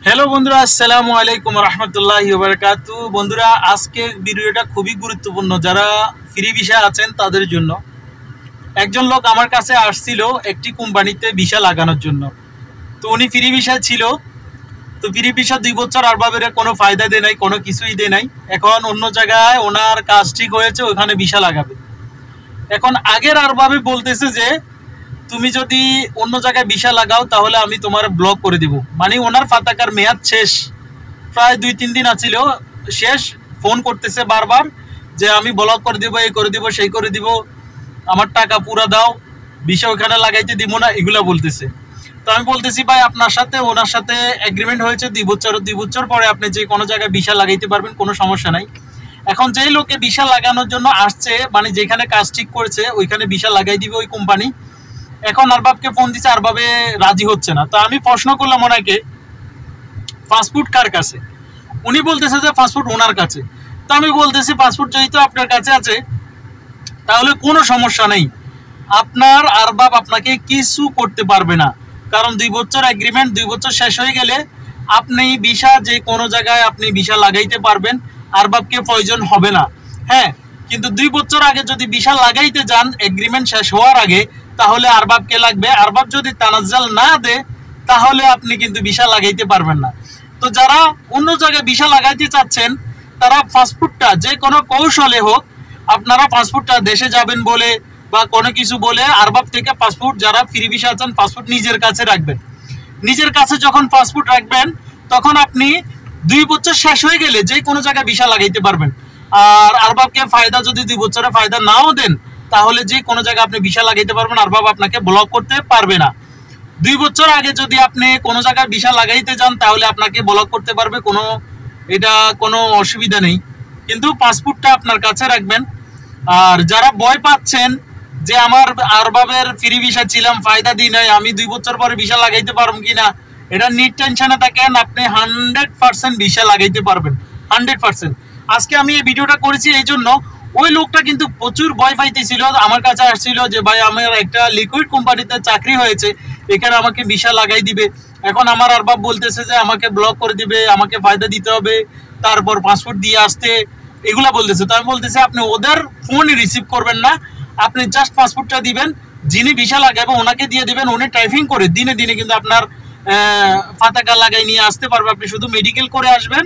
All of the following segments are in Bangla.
হ্যালো বন্ধুরা, আসসালামু আলাইকুম রহমতুল্লাহি ওয়া বারাকাতু। বন্ধুরা, আজকের ভিডিওটা খুবই গুরুত্বপূর্ণ যারা ফ্রি ভিসা আছেন তাদের জন্য। একজন লোক আমার কাছে আসছিল একটি কোম্পানিতে ভিসা লাগানোর জন্য। তো উনি ফ্রি ভিসা ছিল। তো ফ্রি ভিসা 2 বছর আরবাবের কোনো ফায়দা দেয় নাই, কোনো কিছুই দেয় নাই। এখন অন্য জায়গায় ওনার কাজ ঠিক হয়েছে, ওখানে ভিসা লাগাবে। এখন আগের আরবাবে বলতেছে যে তুমি যদি অন্য জায়গায় ভিসা লাগাও তাহলে আমি তোমার ব্লক করে দিব। মানে ওনার ফাতাকার মেয়াদ শেষ, প্রায় 2-3 দিন আছিল শেষ। ফোন করতেছে বারবার যে আমি ব্লক করে দিব, এই করে দিব, সেই করে দিব, আমার টাকা পুরা দাও, ভিসা ওখানে লাগাইতে দিব না, এগুলা বলতেছে। তো আমি বলতেছি ভাই, আপনার সাথে ওনার সাথে এগ্রিমেন্ট হয়েছে 2 বছর, 2 বছর পরে আপনি যে কোনো জায়গায় ভিসা লাগাইতে পারবেন, কোনো সমস্যা নাই। এখন যেই লোকে ভিসা লাগানোর জন্য আসছে, মানে যেখানে কাজ ঠিক করেছে ওইখানে ভিসা লাগাই দিবে ওই কোম্পানি। এখন আরবাবকে ফোন দিছে, আরবাবে রাজি হচ্ছে না। তো আমি প্রশ্ন করলাম ওনাকে, পাসপোর্ট কার কাছে? উনি বলতেছে যে পাসপোর্ট ওনার কাছে। তো আমি বলতেছি পাসপোর্ট যেহেতু আপনার কাছে আছে তাহলে কোনো সমস্যা নেই, আপনার আরবাব আপনাকে কিছু করতে পারবে না। কারণ 2 বছর এগ্রিমেন্ট, 2 বছর শেষ হয়ে গেলে আপনি ভিসা যে কোনো জায়গায় আপনি ভিসা লাগাইতে পারবেন, আরবাবকে প্রয়োজন হবে না। হ্যাঁ, কিন্তু 2 বছর আগে যদি ভিসা লাগাইতে যান এগ্রিমেন্ট শেষ হওয়ার আগে, তাহলে আরবাবকে লাগবে। আরবাব যদি তানাজ্জাল না দেয় তাহলে আপনি কিন্তু ভিসা লাগাইতে পারবেন না। তো যারা অন্য জায়গায় ভিসা লাগাইতে চাচ্ছেন তারা পাসপোর্টটা যে কোনো কৌশলে হোক, আপনারা পাসপোর্টটা দেশে যাবেন বলে বা কোনো কিছু বলে আরবাব থেকে পাসপোর্ট, যারা ফ্রি ভিসা আছেন পাসপোর্ট নিজের কাছে রাখবেন। নিজের কাছে যখন পাসপোর্ট রাখবেন তখন আপনি 2 বছর শেষ হয়ে গেলে যে কোনো জায়গায় ভিসা লাগাইতে পারবেন। আর আরবাবকে ফায়দা যদি 2 বছরে ফায়দা নাও দেন তাহলে যে কোনো জায়গায় আপনি ভিসা লাগাইতে পারবেন, আরবাব আপনাকে ব্লক করতে পারবে না। 2 বছর আগে যদি আপনি কোনো জায়গায় ভিসা লাগাইতে যান তাহলে আপনাকে ব্লক করতে পারবে, এটা কোনো অসুবিধা নেই। কিন্তু পাসপোর্টটা আপনার কাছে রাখবেন। আর যারা ভয় পাচ্ছেন যে আমার আরবাবের ফ্রি ভিসা ছিলাম, ফায়দা দিই নাই, আমি 2 বছর পরে ভিসা লাগাইতে পারবো কিনা, এটা নিট টেনশনে থাকেন, আপনি 100% ভিসা লাগাইতে পারবেন, 100%। আজকে আমি এই ভিডিওটা করেছি এই জন্য, ওই লোকটা কিন্তু প্রচুর ভয় পাইতেছিল, আমার কাছে আসছিল যে ভাই আমার একটা লিকুইড কোম্পানিতে চাকরি হয়েছে, এখানে আমাকে ভিসা লাগাই দিবে। এখন আমার আরবাব বলতেছে যে আমাকে ব্লক করে দিবে, আমাকে ফায়দা দিতে হবে, তারপর পাসপোর্ট দিয়ে আসতে, এগুলা বলতেছে। তো আমি বলতেছি আপনি ওদের ফোন রিসিভ করবেন না, আপনি জাস্ট পাসপোর্টটা দিবেন, যিনি ভিসা লাগাবে ওনাকে দিয়ে দিবেন, উনি টাইপিং করে দিনে দিনে কিন্তু আপনার ফাতাকা লাগাই নিয়ে আসতে পারবে। আপনি শুধু মেডিকেল করে আসবেন,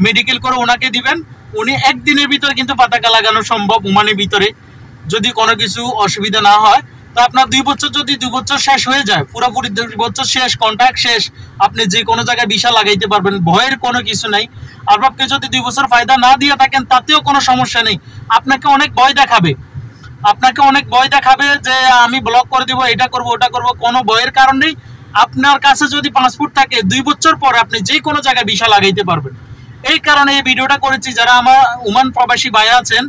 মেডিকেল করে ওনাকে দিবেন, উনি একদিনের ভিতরে কিন্তু পতাকা লাগানো সম্ভব ওমানের ভিতরে, যদি কোনো কিছু অসুবিধা না হয়। তো আপনার 2 বছর যদি 2 বছর শেষ হয়ে যায়, পুরোপুরি 2 বছর শেষ, কন্ট্রাক্ট শেষ, আপনি যে কোনো জায়গায় ভিসা লাগাইতে পারবেন, ভয়ের কোনো কিছু নাই। আরবাবকে যদি 2 বছর ফায়দা না দিয়ে থাকেন তাতেও কোনো সমস্যা নেই। আপনাকে অনেক ভয় দেখাবে যে আমি ব্লক করে দিব, এটা করব, ওটা করব, কোনো ভয়ের কারণ নেই। আপনার কাছে যদি পাসপোর্ট থাকে 2 বছর পর আপনি যে কোনো জায়গায় ভিসা লাগাইতে পারবেন। এই কারণে এই ভিডিওটা করেছি। যারা আমার ওমান প্রবাসী ভাই আছেন,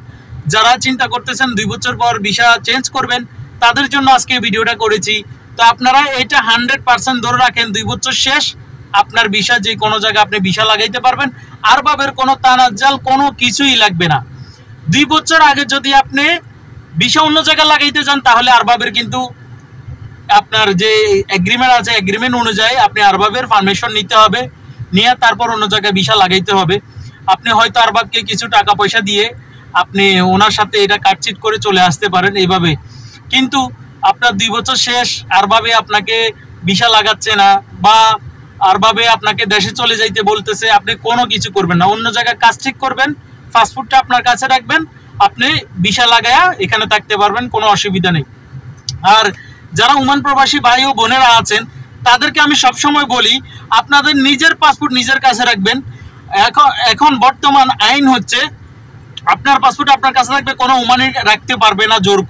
যারা চিন্তা করতেছেন 2 বছর পর ভিসা চেঞ্জ করবেন, তাদের জন্য আজকে এই ভিডিওটা করেছি। তো আপনারা এটা 100% ধরে রাখেন, 2 বছর শেষ, আপনার ভিসা যে কোনো জায়গায় আপনি ভিসা লাগাইতে পারবেন, আরবাবের কোনো তানাজ্জাল কোনো কিছুই লাগবে না। 2 বছর আগে যদি আপনি ভিসা অন্য জায়গায় লাগাইতে যান তাহলে আরবাবের কিন্তু আপনার যে এগ্রিমেন্ট আছে এগ্রিমেন্ট অনুযায়ী আপনি আরবাবের পারমিশন নিতে হবে, নিয়ে তারপর অন্য জায়গায় ভিসা লাগাইতে হবে। আপনি হয়তো আরবাবকে কিছু টাকা পয়সা দিয়ে আপনি ওনার সাথে এটা কাটচিট করে চলে আসতে পারেন এইভাবে। কিন্তু আপনার 2 বছর শেষ, আরবাবে আপনাকে ভিসা লাগাচ্ছে না বা আরবাবে আপনাকে দেশে চলে যাইতে বলতেছে, আপনি কোনো কিছু করবেন না, অন্য জায়গায় কাজ ঠিক করবেন, পাসপোর্টটা আপনার কাছে রাখবেন, আপনি ভিসা লাগায়া এখানে থাকতে পারবেন, কোনো অসুবিধা নেই। আর যারা ওমান প্রবাসী ভাই ও বোনেরা আছেন তাদেরকে আমি সবসময় বলি, আপনাদের নিজের পাসপোর্ট নিজের কাছে রাখবেন। এখন বর্তমান আইন হচ্ছে আপনার পাসপোর্ট আপনার কাছে রাখবে, কোনো ওমানি রাখতে পারবে না জোর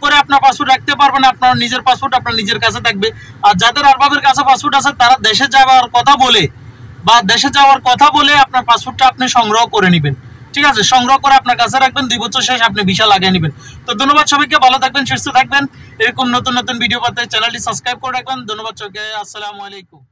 করে আপনার পাসপোর্ট রাখতে পারবে না, আপনার নিজের পাসপোর্ট আপনার নিজের কাছে থাকবে। আর যাদের আরবাবের কাছে পাসপোর্ট আছে তারা দেশে যাওয়ার কথা বলে আপনার পাসপোর্টটা আপনি সংগ্রহ করে নেবেন, ঠিক আছে? সংগ্রহ করে আপনার কাছে রাখবেন, 2 বছর শেষ আপনি ভিসা লাগিয়ে নেবেন। তো ধন্যবাদ সবাইকে, ভালো থাকবেন, সুস্থ থাকবেন। এরকম নতুন নতুন ভিডিও পাতে চ্যানেলটি সাবস্ক্রাইব করে রাখবেন। ধন্যবাদ সবাইকে, আসসালামু আলাইকুম।